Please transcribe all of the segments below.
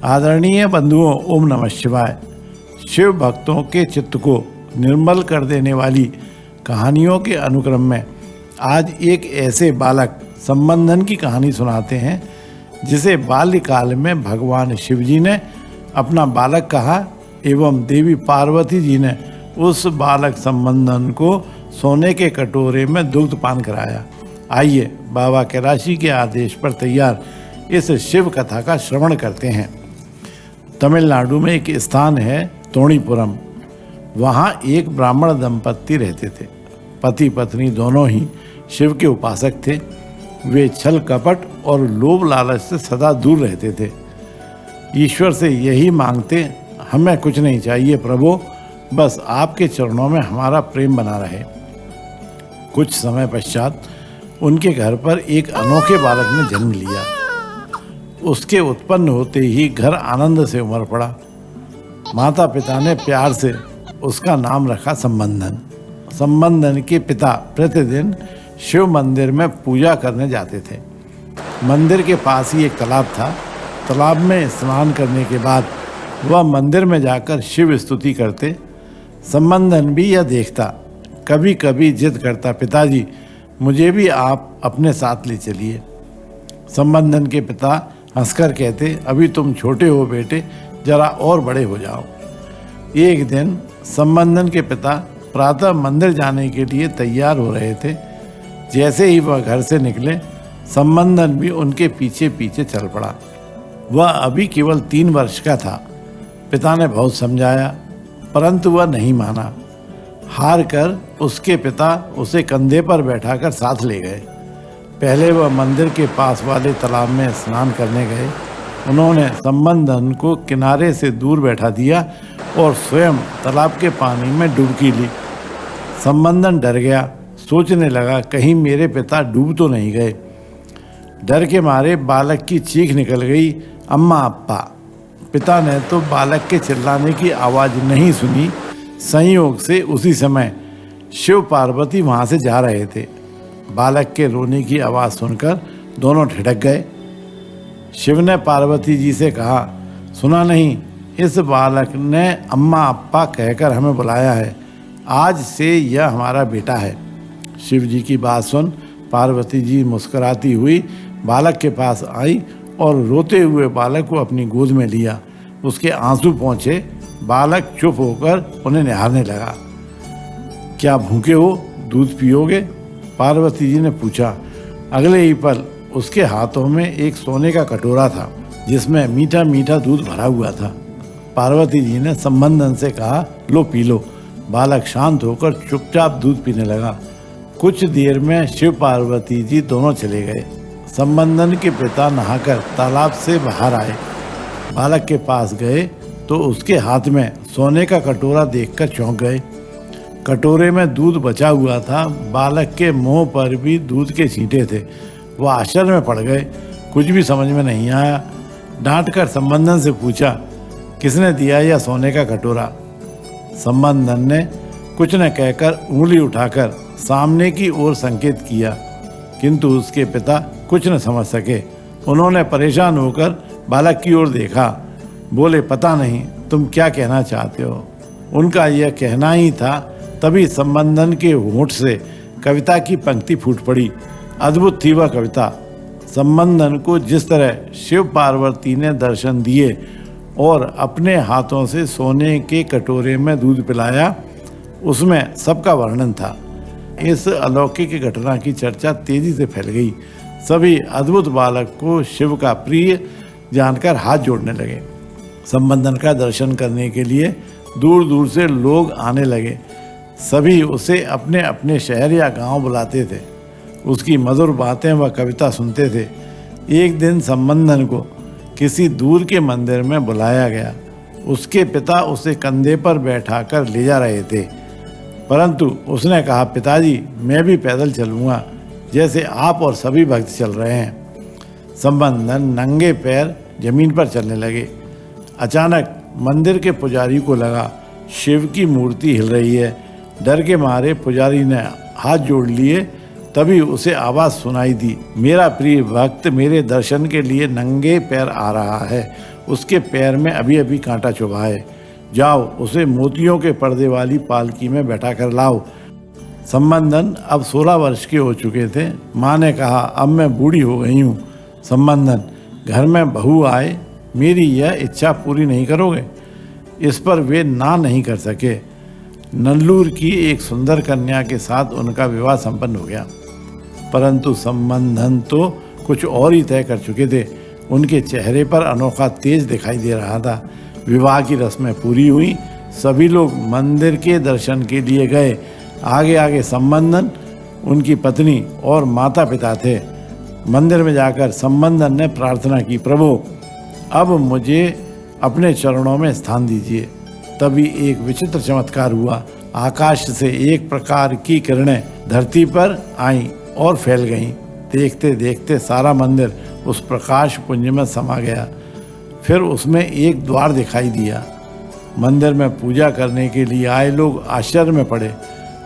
आदरणीय बंधुओं, ओम नमः शिवाय। शिव भक्तों के चित्त को निर्मल कर देने वाली कहानियों के अनुक्रम में आज एक ऐसे बालक संबंधन की कहानी सुनाते हैं जिसे बाल्यकाल में भगवान शिव जी ने अपना बालक कहा एवं देवी पार्वती जी ने उस बालक संबंधन को सोने के कटोरे में दुग्ध पान कराया। आइए बाबा कैलाशी के आदेश पर तैयार इस शिव कथा का श्रवण करते हैं। तमिलनाडु में एक स्थान है तोणीपुरम। वहाँ एक ब्राह्मण दंपत्ति रहते थे। पति पत्नी दोनों ही शिव के उपासक थे। वे छल कपट और लोभ लालच से सदा दूर रहते थे। ईश्वर से यही मांगते, हमें कुछ नहीं चाहिए प्रभु, बस आपके चरणों में हमारा प्रेम बना रहे। कुछ समय पश्चात उनके घर पर एक अनोखे बालक ने जन्म लिया। उसके उत्पन्न होते ही घर आनंद से उमड़ पड़ा। माता पिता ने प्यार से उसका नाम रखा संबंधन। संबंधन के पिता प्रतिदिन शिव मंदिर में पूजा करने जाते थे। मंदिर के पास ही एक तालाब था। तालाब में स्नान करने के बाद वह मंदिर में जाकर शिव स्तुति करते। संबंधन भी यह देखता। कभी कभी जिद करता, पिताजी मुझे भी आप अपने साथ ले चलिए। संबंधन के पिता हंसकर कहते, अभी तुम छोटे हो बेटे, जरा और बड़े हो जाओ। एक दिन संबंधन के पिता प्रातः मंदिर जाने के लिए तैयार हो रहे थे। जैसे ही वह घर से निकले, संबंधन भी उनके पीछे पीछे चल पड़ा। वह अभी केवल 3 वर्ष का था। पिता ने बहुत समझाया, परंतु वह नहीं माना। हार कर उसके पिता उसे कंधे पर बैठाकर साथ ले गए। पहले वह मंदिर के पास वाले तालाब में स्नान करने गए। उन्होंने संबंधन को किनारे से दूर बैठा दिया और स्वयं तालाब के पानी में डुबकी ली। संबंधन डर गया। सोचने लगा, कहीं मेरे पिता डूब तो नहीं गए। डर के मारे बालक की चीख निकल गई, अम्मा अप्पा। पिता ने तो बालक के चिल्लाने की आवाज़ नहीं सुनी। संयोग से उसी समय शिव पार्वती वहाँ से जा रहे थे। बालक के रोने की आवाज़ सुनकर दोनों ठिठक गए। शिव ने पार्वती जी से कहा, सुना नहीं, इस बालक ने अम्मा अप्पा कहकर हमें बुलाया है। आज से यह हमारा बेटा है। शिव जी की बात सुन पार्वती जी मुस्कुराती हुई बालक के पास आई और रोते हुए बालक को अपनी गोद में लिया। उसके आंसू पहुँचे। बालक चुप होकर उन्हें निहारने लगा। क्या भूखे हो, दूध पियोगे? पार्वती जी ने पूछा। अगले ही पल उसके हाथों में एक सोने का कटोरा था जिसमें मीठा मीठा दूध भरा हुआ था। पार्वती जी ने संबंधन से कहा, लो पी लो। बालक शांत होकर चुपचाप दूध पीने लगा। कुछ देर में शिव पार्वती जी दोनों चले गए। संबंधन के पिता नहाकर तालाब से बाहर आए। बालक के पास गए तो उसके हाथ में सोने का कटोरा देखकर चौंक गए। कटोरे में दूध बचा हुआ था। बालक के मुंह पर भी दूध के छींटे थे। वह आश्चर्य में पड़ गए। कुछ भी समझ में नहीं आया। डांट कर संबंधन से पूछा, किसने दिया यह सोने का कटोरा? संबंधन ने कुछ न कहकर उंगली उठाकर सामने की ओर संकेत किया, किंतु उसके पिता कुछ न समझ सके। उन्होंने परेशान होकर बालक की ओर देखा। बोले, पता नहीं तुम क्या कहना चाहते हो। उनका यह कहना ही था, तभी संबंधन के होंठ से कविता की पंक्ति फूट पड़ी। अद्भुत थी वह कविता। संबंधन को जिस तरह शिव पार्वती ने दर्शन दिए और अपने हाथों से सोने के कटोरे में दूध पिलाया, उसमें सबका वर्णन था। इस अलौकिक घटना की चर्चा तेजी से फैल गई। सभी अद्भुत बालक को शिव का प्रिय जानकर हाथ जोड़ने लगे। संबंधन का दर्शन करने के लिए दूर दूर से लोग आने लगे। सभी उसे अपने अपने शहर या गांव बुलाते थे। उसकी मधुर बातें व कविता सुनते थे। एक दिन संबंधन को किसी दूर के मंदिर में बुलाया गया। उसके पिता उसे कंधे पर बैठाकर ले जा रहे थे, परंतु उसने कहा, पिताजी मैं भी पैदल चलूँगा जैसे आप और सभी भक्त चल रहे हैं। संबंधन नंगे पैर जमीन पर चलने लगे। अचानक मंदिर के पुजारी को लगा शिव की मूर्ति हिल रही है। डर के मारे पुजारी ने हाथ जोड़ लिए तभी उसे आवाज़ सुनाई दी, मेरा प्रिय भक्त मेरे दर्शन के लिए नंगे पैर आ रहा है। उसके पैर में अभी अभी कांटा चुभा है। जाओ उसे मोतियों के पर्दे वाली पालकी में बैठा कर लाओ। संबंधन अब 16 वर्ष के हो चुके थे। माँ ने कहा, अब मैं बूढ़ी हो गई हूँ। संबंधन, घर में बहू आए, मेरी यह इच्छा पूरी नहीं करोगे? इस पर वे ना नहीं कर सके। नल्लूर की एक सुंदर कन्या के साथ उनका विवाह संपन्न हो गया, परंतु संबंधन तो कुछ और ही तय कर चुके थे। उनके चेहरे पर अनोखा तेज दिखाई दे रहा था। विवाह की रस्में पूरी हुई। सभी लोग मंदिर के दर्शन के लिए गए। आगे आगे संबंधन, उनकी पत्नी और माता पिता थे। मंदिर में जाकर संबंधन ने प्रार्थना की, प्रभु अब मुझे अपने चरणों में स्थान दीजिए। तभी एक विचित्र चमत्कार हुआ। आकाश से एक प्रकार की किरणें धरती पर आईं और फैल गईं। देखते देखते सारा मंदिर उस प्रकाश पुंज में समा गया। फिर उसमें एक द्वार दिखाई दिया। मंदिर में पूजा करने के लिए आए लोग आश्चर्य में पड़े,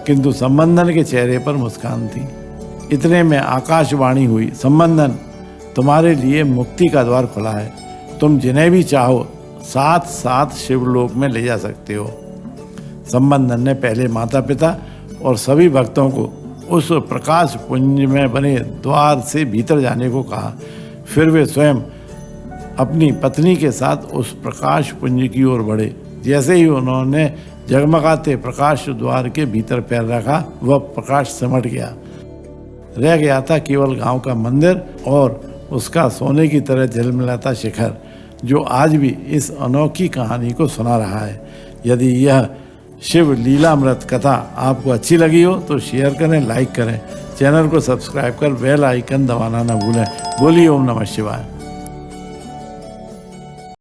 किंतु संबंधन के चेहरे पर मुस्कान थी। इतने में आकाशवाणी हुई, संबंधन तुम्हारे लिए मुक्ति का द्वार खुला है। तुम जिन्हें भी चाहो साथ साथ शिवलोक में ले जा सकते हो। संबंधन ने पहले माता पिता और सभी भक्तों को उस प्रकाश पुंज में बने द्वार से भीतर जाने को कहा। फिर वे स्वयं अपनी पत्नी के साथ उस प्रकाश पुंज की ओर बढ़े। जैसे ही उन्होंने जगमगाते प्रकाश द्वार के भीतर पैर रखा, वह प्रकाश सिमट गया। रह गया था केवल गांव का मंदिर और उसका सोने की तरह झिलमिलाता शिखर, जो आज भी इस अनोखी कहानी को सुना रहा है। यदि यह शिव लीलामृत कथा आपको अच्छी लगी हो तो शेयर करें, लाइक करें, चैनल को सब्सक्राइब कर बेल आइकन दबाना न भूलें। बोलिए ओम नमः शिवाय।